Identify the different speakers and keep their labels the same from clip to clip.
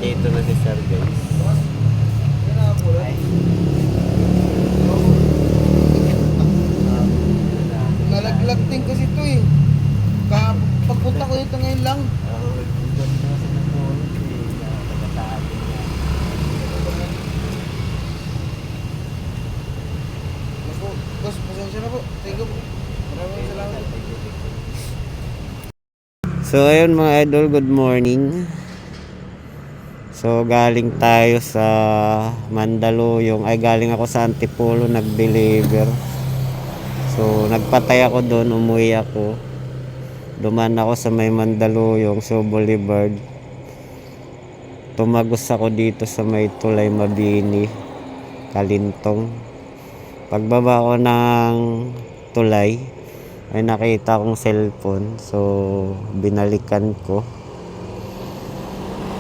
Speaker 1: Dito na si Sir guys.
Speaker 2: Nalaglag din kasi ito eh. Pagpunta ko ito ngayon lang. Ako, boss, pasensya na po. Thank you po. Maraming salamat.
Speaker 1: So ayun mga idol, good morning. So galing tayo sa Mandaluyong. Ay galing ako sa Antipolo, nag-deliver. So nagpatay ako doon, umuwi ako. Dumaan ako sa may Mandaluyong, so Boulevard. Tumagos ako dito sa may Tulay Mabini, Kalintong. Pagbaba ko ng tulay, ay nakita kong cellphone. So binalikan ko.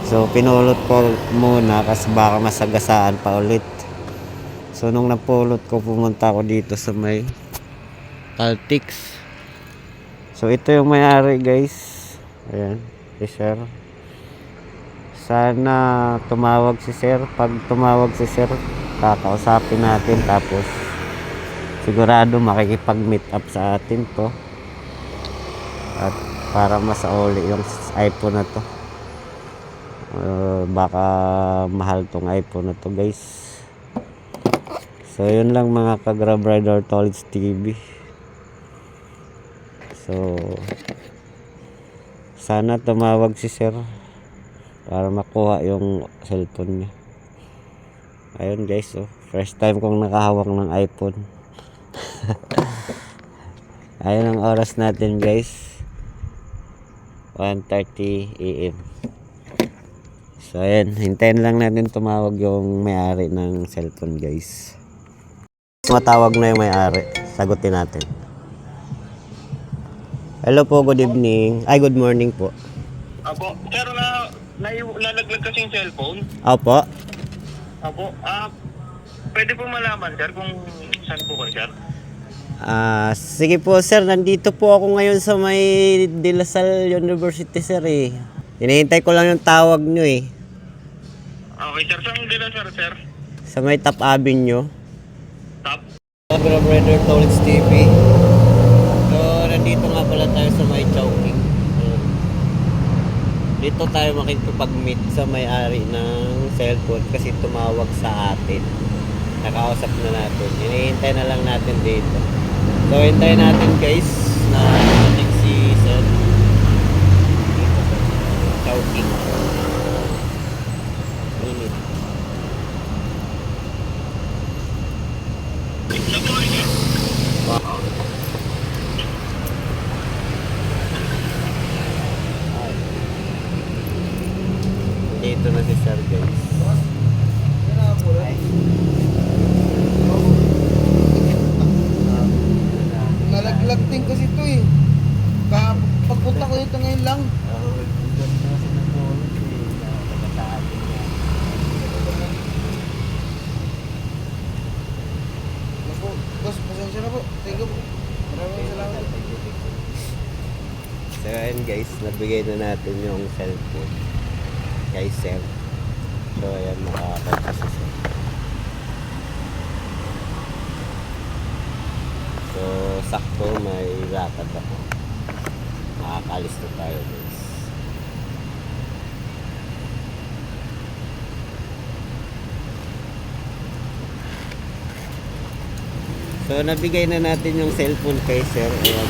Speaker 1: So pinulot ko muna kasi baka masagasaan pa ulit. So nung napulot ko, pumunta ako dito sa may Caltex. So ito yung may-ari guys. Ayan, si Sir. Sana tumawag si Sir. Pag tumawag si Sir, kakausapin natin, tapos sigurado makikipag-meet up sa atin to. At para masauli yung iPhone na to. Baka mahal tong iPhone na to guys. So yun lang mga ka-Grab Rider Tolits TV. So sana tumawag si Sir para makuha yung cellphone niya. Ayun guys, oh, first time kong nakahawak ng iPhone. Ayun ang oras natin guys, 1:30 AM. So ayun, hintayin lang natin tumawag yung may-ari ng cellphone guys. Matawag na yung may-ari, sagutin natin. Hello po, good evening. Ay, good morning po.
Speaker 3: Apo, sir, nalaglag kasi yung cellphone.
Speaker 1: Opo.
Speaker 3: Apo, pwede po malaman, sir, kung saan po kayo, sir?
Speaker 1: Sige po sir, nandito po ako ngayon sa may De La Salle University sir eh. Hinihintay ko lang yung tawag nyo eh.
Speaker 3: Okay, sir. Saan din sir?
Speaker 1: Sa may Top Avenue.
Speaker 3: Top?
Speaker 1: Grab Rider Tolits TV. So, nandito nga pala tayo sa may Chowking. Dito tayo makikipag-meet sa may-ari ng cellphone kasi tumawag sa atin. Nakausap na natin. Hinihintay na lang natin dito. So, hintayin natin guys na dumating si Sir. Dito sa Chowking. Minute. Dito na si Sir guys.
Speaker 2: Nalaglag din kasi ito eh. Pagpunta ko ito ngayon lang. Ako, boss, pasensya na po. Thank you po. Maraming salamat.
Speaker 1: So ayun guys, nabigay na natin yung cellphone kay Sir. So ayan, makakapag si Sir. So sakto may lakad ako. Makakalis na tayo guys. So nabigay na natin yung cellphone kay Sir. Ayan.